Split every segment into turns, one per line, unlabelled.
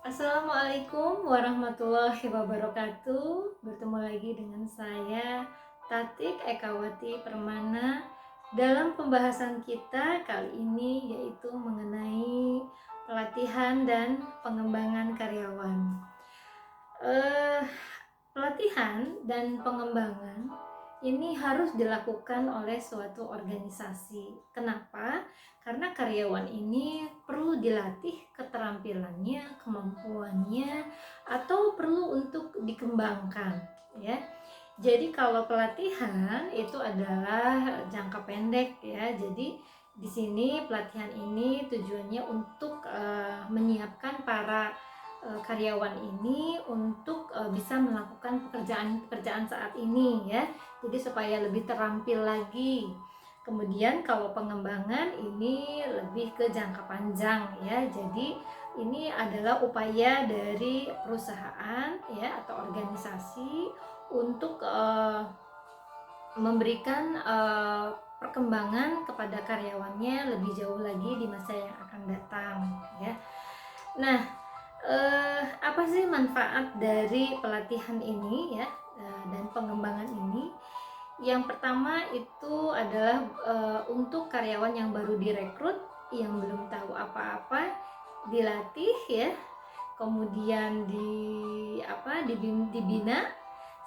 Assalamualaikum warahmatullahi wabarakatuh. Bertemu lagi dengan saya Tatik Ekawati Permana dalam pembahasan kita kali ini, yaitu mengenai pelatihan dan pengembangan karyawan. Eh, Pelatihan dan pengembangan ini harus dilakukan oleh suatu organisasi. Kenapa? Karena karyawan ini perlu dilatih keterampilannya, kemampuannya, atau perlu untuk dikembangkan, ya. Jadi kalau pelatihan itu adalah jangka pendek, ya. Jadi di sini pelatihan ini tujuannya untuk menyiapkan para karyawan ini untuk bisa melakukan pekerjaan saat ini, ya. Jadi supaya lebih terampil lagi. Kemudian kalau pengembangan ini lebih ke jangka panjang, ya. Jadi ini adalah upaya dari perusahaan, ya, atau organisasi untuk memberikan perkembangan kepada karyawannya lebih jauh lagi di masa yang akan datang, ya. Nah, apa sih manfaat dari pelatihan ini, ya, dan pengembangan ini? Yang pertama itu adalah untuk karyawan yang baru direkrut, yang belum tahu apa-apa, dilatih, ya, kemudian dibina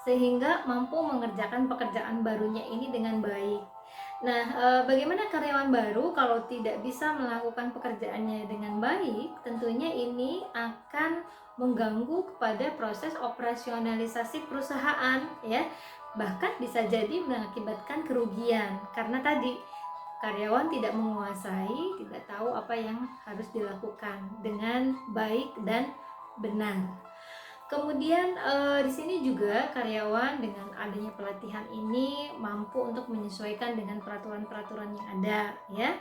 sehingga mampu mengerjakan pekerjaan barunya ini dengan baik. Nah, bagaimana karyawan baru kalau tidak bisa melakukan pekerjaannya dengan baik? Tentunya ini akan mengganggu kepada proses operasionalisasi perusahaan, ya. Bahkan bisa jadi mengakibatkan kerugian karena tadi karyawan tidak menguasai, tidak tahu apa yang harus dilakukan dengan baik dan benar. Kemudian di sini juga karyawan dengan adanya pelatihan ini mampu untuk menyesuaikan dengan peraturan-peraturan yang ada, ya.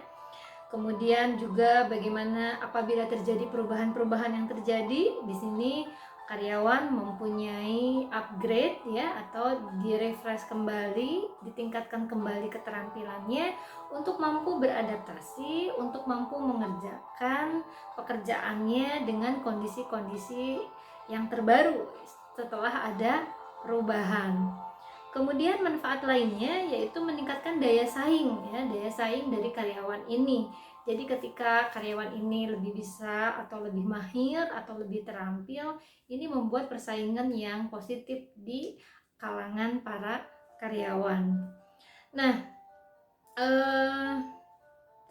Kemudian juga bagaimana apabila terjadi perubahan-perubahan yang terjadi di sini, karyawan mempunyai upgrade, ya, atau direfresh kembali, ditingkatkan kembali keterampilannya untuk mampu beradaptasi, untuk mampu mengerjakan pekerjaannya dengan kondisi-kondisi yang terbaru setelah ada perubahan. Kemudian manfaat lainnya yaitu meningkatkan daya saing, ya, daya saing dari karyawan ini. Jadi ketika karyawan ini lebih bisa atau lebih mahir atau lebih terampil, ini membuat persaingan yang positif di kalangan para karyawan. Nah,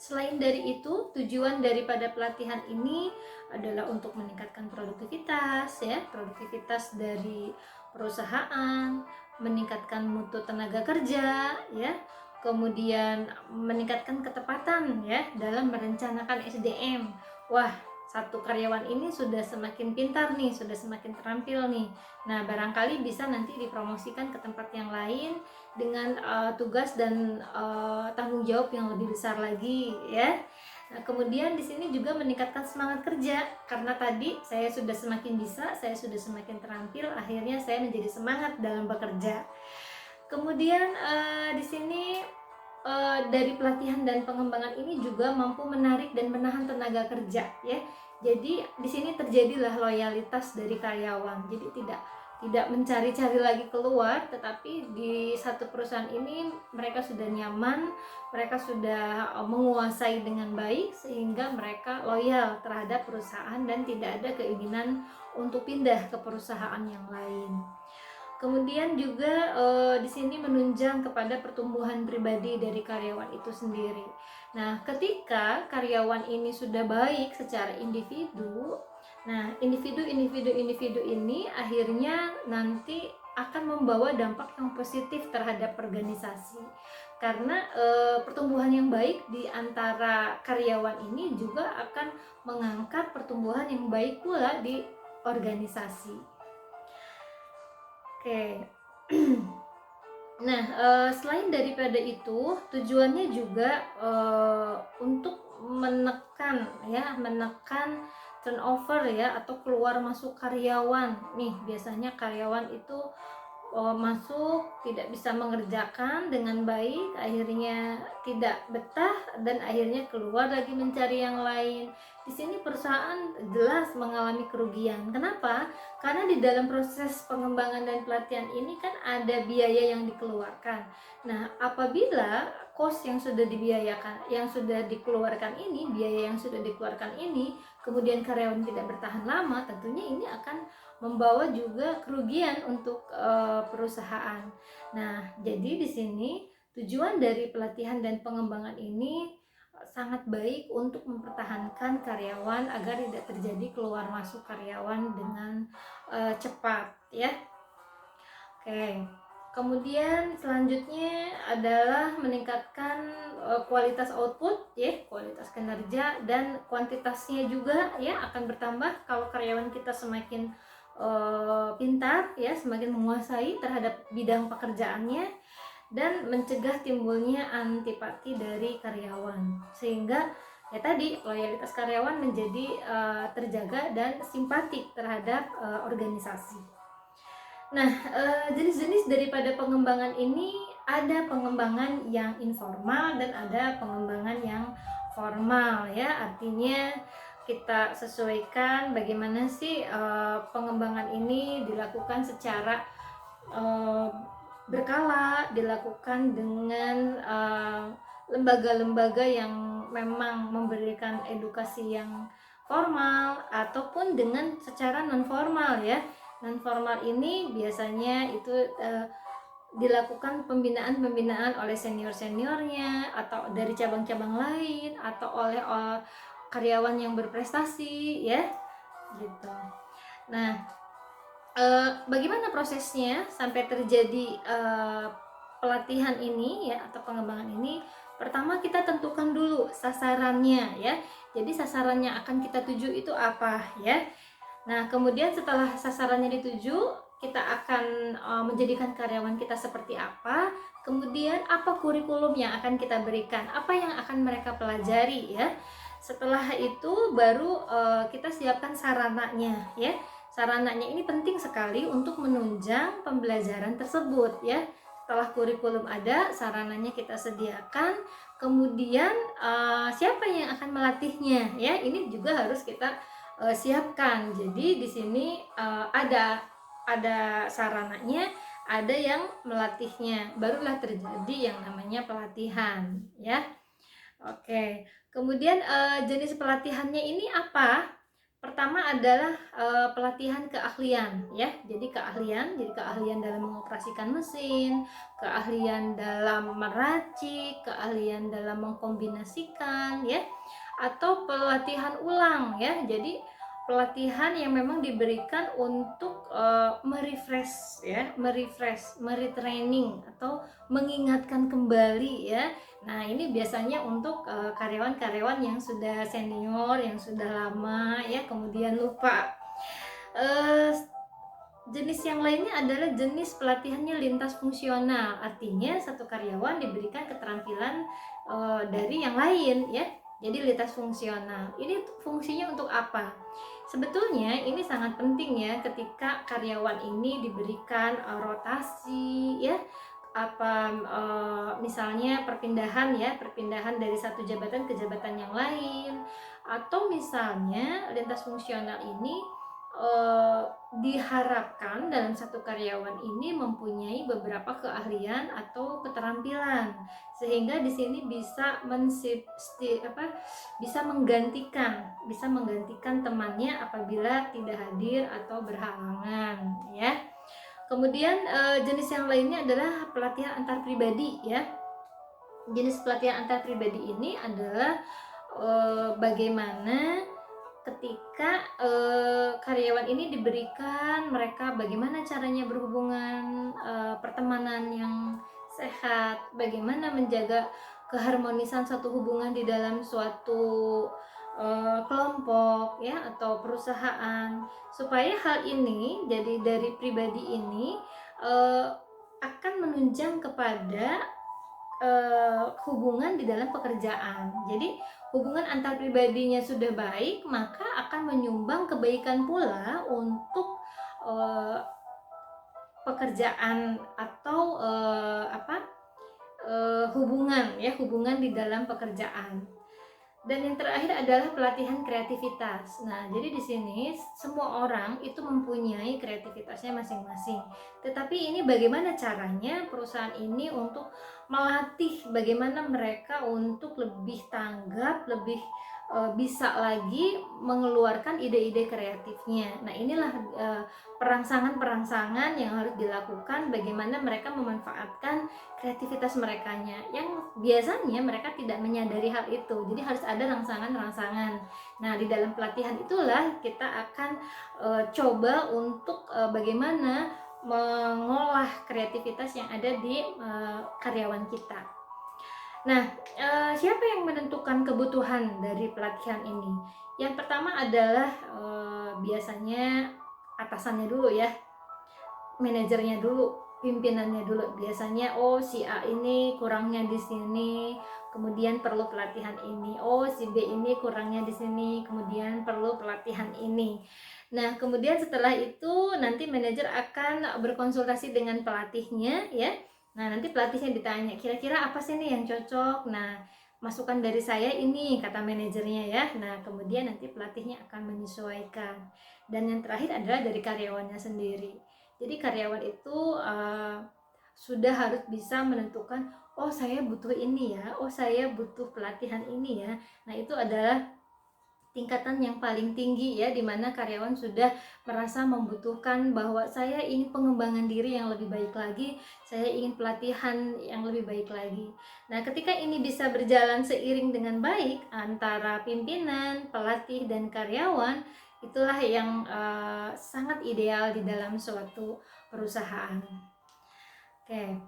selain dari itu, tujuan daripada pelatihan ini adalah untuk meningkatkan produktivitas, ya, produktivitas dari perusahaan, meningkatkan mutu tenaga kerja, ya, kemudian meningkatkan ketepatan, ya, dalam merencanakan SDM. Wah, satu karyawan ini sudah semakin pintar nih, sudah semakin terampil nih. Nah, barangkali bisa nanti dipromosikan ke tempat yang lain dengan tugas dan tanggung jawab yang lebih besar lagi, ya. Nah, kemudian di sini juga meningkatkan semangat kerja karena tadi saya sudah semakin bisa, saya sudah semakin terampil, akhirnya saya menjadi semangat dalam bekerja. Kemudian di sini dari pelatihan dan pengembangan ini juga mampu menarik dan menahan tenaga kerja, ya. Jadi di sini terjadilah loyalitas dari karyawan. Jadi tidak mencari-cari lagi keluar, tetapi di satu perusahaan ini mereka sudah nyaman, mereka sudah menguasai dengan baik sehingga mereka loyal terhadap perusahaan dan tidak ada keinginan untuk pindah ke perusahaan yang lain. Kemudian juga di sini menunjang kepada pertumbuhan pribadi dari karyawan itu sendiri. Nah, ketika karyawan ini sudah baik secara individu, nah individu ini akhirnya nanti akan membawa dampak yang positif terhadap organisasi. Karena pertumbuhan yang baik di antara karyawan ini juga akan mengangkat pertumbuhan yang baik pula di organisasi. Oke. Nah, selain daripada itu, tujuannya juga untuk menekan turnover, ya, atau keluar masuk karyawan. Nih, biasanya karyawan itu masuk tidak bisa mengerjakan dengan baik, akhirnya tidak betah dan akhirnya keluar lagi mencari yang lain. di sini perusahaan jelas mengalami kerugian. Kenapa? Karena di dalam proses pengembangan dan pelatihan ini kan ada biaya yang dikeluarkan. Nah, apabila cost yang sudah dibiayakan, yang sudah dikeluarkan ini, biaya yang sudah dikeluarkan ini, kemudian karyawan tidak bertahan lama, tentunya ini akan membawa juga kerugian untuk perusahaan. Nah, jadi di sini tujuan dari pelatihan dan pengembangan ini sangat baik untuk mempertahankan karyawan agar tidak terjadi keluar masuk karyawan dengan cepat ya. Oke. Kemudian selanjutnya adalah meningkatkan kualitas output ya, kualitas kinerja, dan kuantitasnya juga ya akan bertambah kalau karyawan kita semakin pintar ya, semakin menguasai terhadap bidang pekerjaannya, dan mencegah timbulnya antipati dari karyawan, sehingga ya tadi loyalitas karyawan menjadi terjaga dan simpatik terhadap organisasi. Nah, jenis-jenis daripada pengembangan ini ada pengembangan yang informal dan ada pengembangan yang formal ya. Artinya kita sesuaikan bagaimana sih pengembangan ini dilakukan secara berkala, dilakukan dengan lembaga-lembaga yang memang memberikan edukasi yang formal ataupun dengan secara non formal ya. Non formal ini biasanya itu dilakukan pembinaan oleh senior-seniornya atau dari cabang-cabang lain atau oleh karyawan yang berprestasi ya gitu. Nah, bagaimana prosesnya sampai terjadi pelatihan ini ya atau pengembangan ini? Pertama kita tentukan dulu sasarannya ya. Jadi sasarannya akan kita tuju itu apa ya. Nah, kemudian setelah sasarannya dituju, kita akan menjadikan karyawan kita seperti apa. Kemudian apa kurikulum yang akan kita berikan, apa yang akan mereka pelajari ya. Setelah itu baru kita siapkan sarananya ya. Sarananya ini penting sekali untuk menunjang pembelajaran tersebut ya. Setelah kurikulum ada, sarananya kita sediakan. Kemudian siapa yang akan melatihnya ya? Ini juga harus kita siapkan. Jadi di sini ada sarananya, ada yang melatihnya. Barulah terjadi yang namanya pelatihan ya. Oke. Kemudian jenis pelatihannya ini apa? Pertama adalah pelatihan keahlian ya. Jadi keahlian dalam mengoperasikan mesin, keahlian dalam meracik, keahlian dalam mengkombinasikan ya, atau pelatihan ulang ya. Jadi pelatihan yang memang diberikan untuk merefresh ya, meretraining atau mengingatkan kembali ya. Nah, ini biasanya untuk karyawan-karyawan yang sudah senior, yang sudah lama ya, kemudian lupa. Jenis yang lainnya adalah jenis pelatihannya lintas fungsional. Artinya satu karyawan diberikan keterampilan dari yang lain ya. Jadi lintas fungsional. Ini fungsinya untuk apa? Sebetulnya ini sangat penting ya ketika karyawan ini diberikan rotasi ya, apa misalnya perpindahan dari satu jabatan ke jabatan yang lain, atau misalnya lintas fungsional ini diharapkan dalam satu karyawan ini mempunyai beberapa keahlian atau keterampilan, sehingga di sini bisa bisa menggantikan temannya apabila tidak hadir atau berhalangan ya. Kemudian jenis yang lainnya adalah pelatihan antar pribadi ya. Jenis pelatihan antar pribadi ini adalah bagaimana ketika karyawan ini diberikan mereka bagaimana caranya berhubungan pertemanan yang sehat, bagaimana menjaga keharmonisan suatu hubungan di dalam suatu kelompok ya atau perusahaan, supaya hal ini jadi dari pribadi ini akan menunjang kepada hubungan di dalam pekerjaan. Jadi hubungan antar pribadinya sudah baik, maka akan menyumbang kebaikan pula untuk pekerjaan atau hubungan di dalam pekerjaan. Dan yang terakhir adalah pelatihan kreativitas. Nah, jadi di sini semua orang itu mempunyai kreativitasnya masing-masing. Tetapi ini bagaimana caranya perusahaan ini untuk melatih bagaimana mereka untuk lebih tanggap, lebih bisa lagi mengeluarkan ide-ide kreatifnya. Nah, inilah perangsangan-perangsangan yang harus dilakukan bagaimana mereka memanfaatkan kreativitas merekanya yang biasanya mereka tidak menyadari hal itu. Jadi harus ada rangsangan-rangsangan. Nah, di dalam pelatihan itulah kita akan coba untuk bagaimana mengolah kreativitas yang ada di karyawan kita. Nah, siapa yang menentukan kebutuhan dari pelatihan ini? Yang pertama adalah biasanya atasannya dulu ya, manajernya dulu, pimpinannya dulu. Biasanya si A ini kurangnya di sini, kemudian perlu pelatihan ini. Si B ini kurangnya di sini, kemudian perlu pelatihan ini. Nah, kemudian setelah itu nanti manajer akan berkonsultasi dengan pelatihnya ya. Nah, nanti pelatihnya ditanya, kira-kira apa sih nih yang cocok? Nah, masukan dari saya ini, kata manajernya ya. Nah, kemudian nanti pelatihnya akan menyesuaikan. Dan yang terakhir adalah dari karyawannya sendiri. Jadi karyawan itu sudah harus bisa menentukan, saya butuh ini ya, saya butuh pelatihan ini ya. Nah, itu adalah tingkatan yang paling tinggi ya, dimana karyawan sudah merasa membutuhkan bahwa saya ingin pengembangan diri yang lebih baik lagi, saya ingin pelatihan yang lebih baik lagi. Nah, ketika ini bisa berjalan seiring dengan baik antara pimpinan, pelatih, dan karyawan, itulah yang sangat ideal di dalam suatu perusahaan. Oke,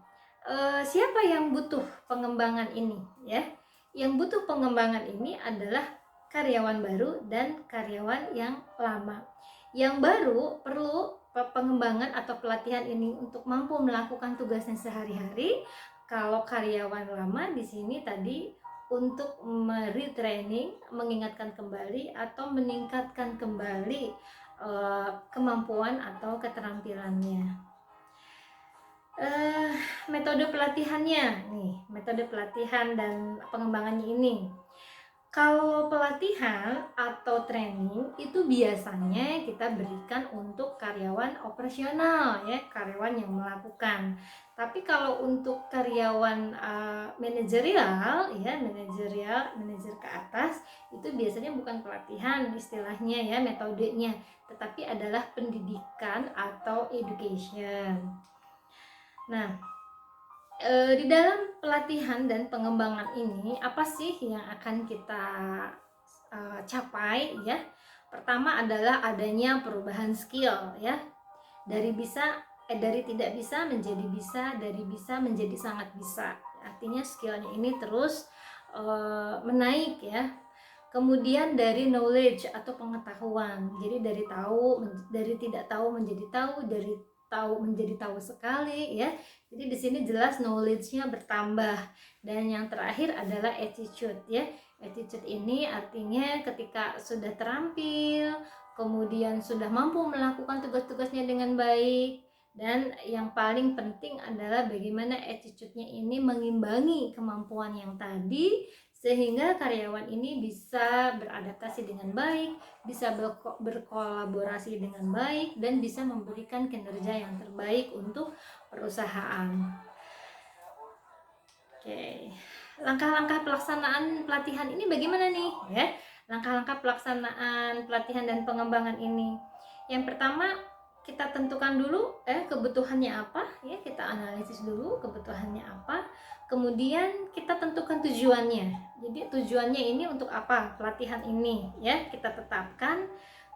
siapa yang butuh pengembangan ini ya? Yang butuh pengembangan ini adalah karyawan baru dan karyawan yang lama. Yang baru perlu pengembangan atau pelatihan ini untuk mampu melakukan tugasnya sehari-hari. Kalau karyawan lama di sini tadi untuk retraining, mengingatkan kembali atau meningkatkan kembali kemampuan atau keterampilannya. Metode pelatihannya nih, metode pelatihan dan pengembangannya ini. Kalau pelatihan atau training itu biasanya kita berikan untuk karyawan operasional ya, karyawan yang melakukan. Tapi kalau untuk karyawan manajerial ya, manajer ke atas, itu biasanya bukan pelatihan istilahnya ya, metodenya, tetapi adalah pendidikan atau education. Nah, di dalam pelatihan dan pengembangan ini apa sih yang akan kita capai ya? Pertama adalah adanya perubahan skill ya, dari tidak bisa menjadi bisa, dari bisa menjadi sangat bisa. Artinya skillnya ini terus menaik ya. Kemudian dari knowledge atau pengetahuan, jadi dari tidak tahu menjadi tahu, dari tahu menjadi tahu sekali ya. Jadi di sini jelas knowledge-nya bertambah. Dan yang terakhir adalah attitude ya. Attitude ini artinya ketika sudah terampil, kemudian sudah mampu melakukan tugas-tugasnya dengan baik, dan yang paling penting adalah bagaimana attitude-nya ini mengimbangi kemampuan yang tadi, sehingga karyawan ini bisa beradaptasi dengan baik, bisa berkolaborasi dengan baik, dan bisa memberikan kinerja yang terbaik untuk perusahaan. Oke, langkah-langkah pelaksanaan pelatihan ini bagaimana nih ya? Langkah-langkah pelaksanaan pelatihan dan pengembangan ini. Yang pertama, kita tentukan dulu kebutuhannya apa ya, kita analisis dulu kebutuhannya apa. Kemudian kita tentukan tujuannya. Jadi tujuannya ini untuk apa pelatihan ini ya, kita tetapkan.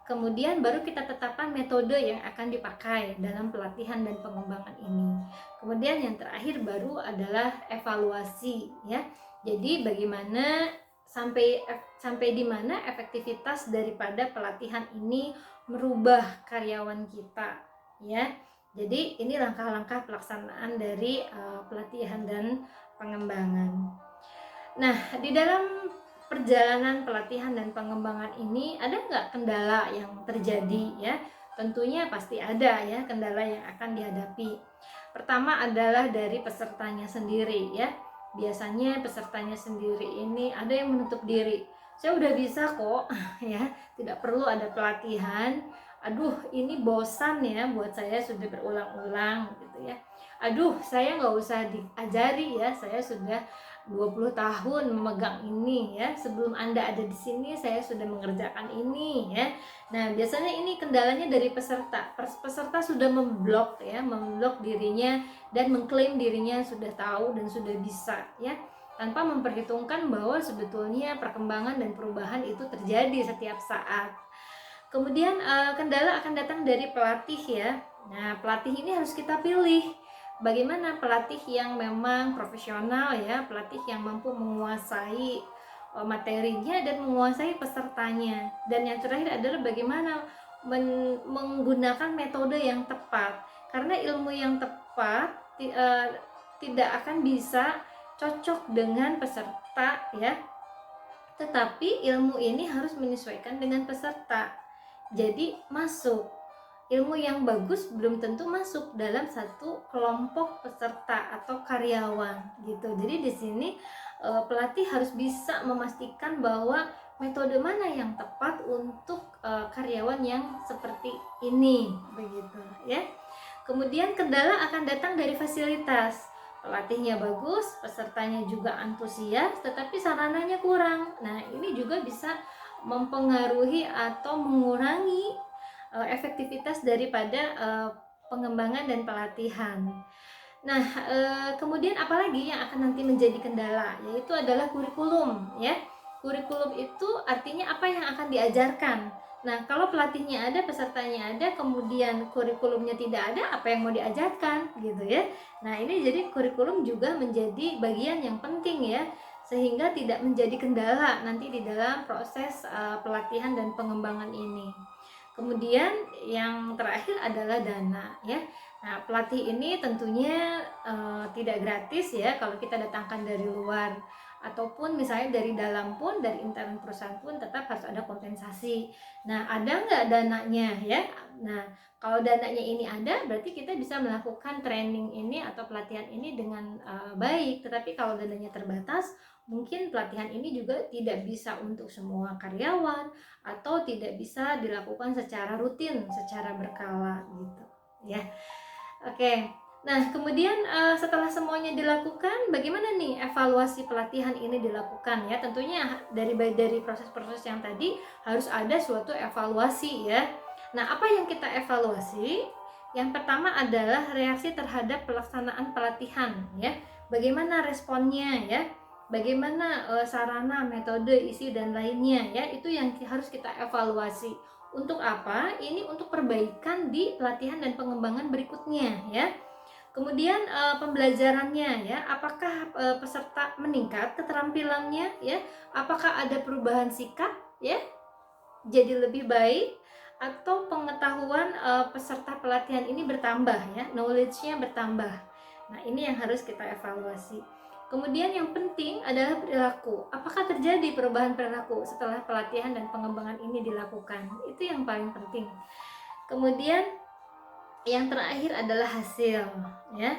Kemudian baru kita tetapkan metode yang akan dipakai dalam pelatihan dan pengembangan ini. Kemudian yang terakhir baru adalah evaluasi ya. Jadi bagaimana sampai di mana efektivitas daripada pelatihan ini merubah karyawan kita ya. Jadi ini langkah-langkah pelaksanaan dari pelatihan dan pengembangan. Nah, di dalam perjalanan pelatihan dan pengembangan ini ada nggak kendala yang terjadi ya? Tentunya pasti ada ya kendala yang akan dihadapi. Pertama adalah dari pesertanya sendiri ya. Biasanya pesertanya sendiri ini ada yang menutup diri. saya udah bisa kok ya, tidak perlu ada pelatihan. Aduh, ini bosan ya buat saya, sudah berulang-ulang gitu ya. Aduh, saya nggak usah diajari ya, saya sudah 20 tahun memegang ini ya. Sebelum Anda ada di sini, saya sudah mengerjakan ini ya. Nah, biasanya ini kendalanya dari peserta. Peserta sudah memblok ya, memblok dirinya dan mengklaim dirinya sudah tahu dan sudah bisa ya, tanpa memperhitungkan bahwa sebetulnya perkembangan dan perubahan itu terjadi setiap saat. Kemudian kendala akan datang dari pelatih ya. Nah, pelatih ini harus kita pilih. Bagaimana pelatih yang memang profesional ya, pelatih yang mampu menguasai materinya dan menguasai pesertanya. Dan yang terakhir adalah bagaimana menggunakan metode yang tepat. Karena ilmu yang tepat tidak akan bisa cocok dengan peserta ya, tetapi ilmu ini harus menyesuaikan dengan peserta. Jadi masuk, ilmu yang bagus belum tentu masuk dalam satu kelompok peserta atau karyawan gitu. Jadi di sini pelatih harus bisa memastikan bahwa metode mana yang tepat untuk karyawan yang seperti ini begitu ya. Kemudian kendala akan datang dari fasilitas. Pelatihnya bagus, pesertanya juga antusias, tetapi sarananya kurang. Nah, ini juga bisa mempengaruhi atau mengurangi efektivitas daripada pengembangan dan pelatihan. Nah, kemudian apalagi yang akan nanti menjadi kendala, yaitu adalah kurikulum ya. Kurikulum itu artinya apa yang akan diajarkan. Nah, kalau pelatihnya ada, pesertanya ada, kemudian kurikulumnya tidak ada, apa yang mau diajarkan gitu ya. Nah, ini jadi kurikulum juga menjadi bagian yang penting ya, sehingga tidak menjadi kendala nanti di dalam proses pelatihan dan pengembangan ini. Kemudian yang terakhir adalah dana ya. Nah, pelatih ini tentunya tidak gratis ya kalau kita datangkan dari luar, ataupun misalnya dari dalam pun, dari internal perusahaan pun tetap harus ada kompensasi. Nah, ada nggak dananya ya? Nah, kalau dananya ini ada, berarti kita bisa melakukan training ini atau pelatihan ini dengan baik. Tetapi kalau dananya terbatas, mungkin pelatihan ini juga tidak bisa untuk semua karyawan atau tidak bisa dilakukan secara rutin, secara berkala gitu ya. Oke. Nah, kemudian setelah semuanya dilakukan, bagaimana nih evaluasi pelatihan ini dilakukan ya? Tentunya dari proses-proses yang tadi harus ada suatu evaluasi ya. Nah, apa yang kita evaluasi? Yang pertama adalah reaksi terhadap pelaksanaan pelatihan ya. Bagaimana responnya ya? Bagaimana sarana, metode, isi dan lainnya ya? Itu yang harus kita evaluasi. Untuk apa? Ini untuk perbaikan di pelatihan dan pengembangan berikutnya ya. Kemudian pembelajarannya ya, apakah peserta meningkat keterampilannya ya? Apakah ada perubahan sikap ya? Jadi lebih baik, atau pengetahuan peserta pelatihan ini bertambah ya, knowledge-nya bertambah. Nah, ini yang harus kita evaluasi. Kemudian yang penting adalah perilaku. Apakah terjadi perubahan perilaku setelah pelatihan dan pengembangan ini dilakukan? Itu yang paling penting. Kemudian yang terakhir adalah hasil ya.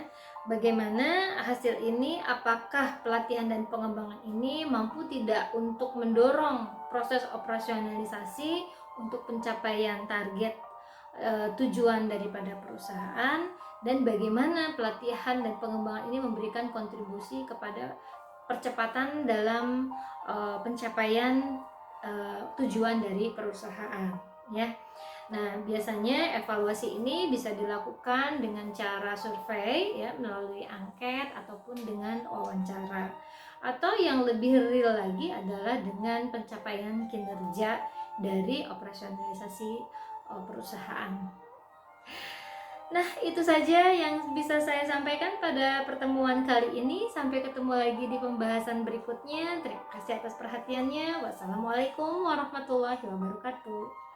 Bagaimana hasil ini, apakah pelatihan dan pengembangan ini mampu tidak untuk mendorong proses operasionalisasi untuk pencapaian target tujuan daripada perusahaan, dan bagaimana pelatihan dan pengembangan ini memberikan kontribusi kepada percepatan dalam pencapaian tujuan dari perusahaan ya. Nah, biasanya evaluasi ini bisa dilakukan dengan cara survei ya, melalui angket ataupun dengan wawancara. Atau yang lebih real lagi adalah dengan pencapaian kinerja dari operasionalisasi perusahaan. Nah, itu saja yang bisa saya sampaikan pada pertemuan kali ini. Sampai ketemu lagi di pembahasan berikutnya. Terima kasih atas perhatiannya. Wassalamualaikum warahmatullahi wabarakatuh.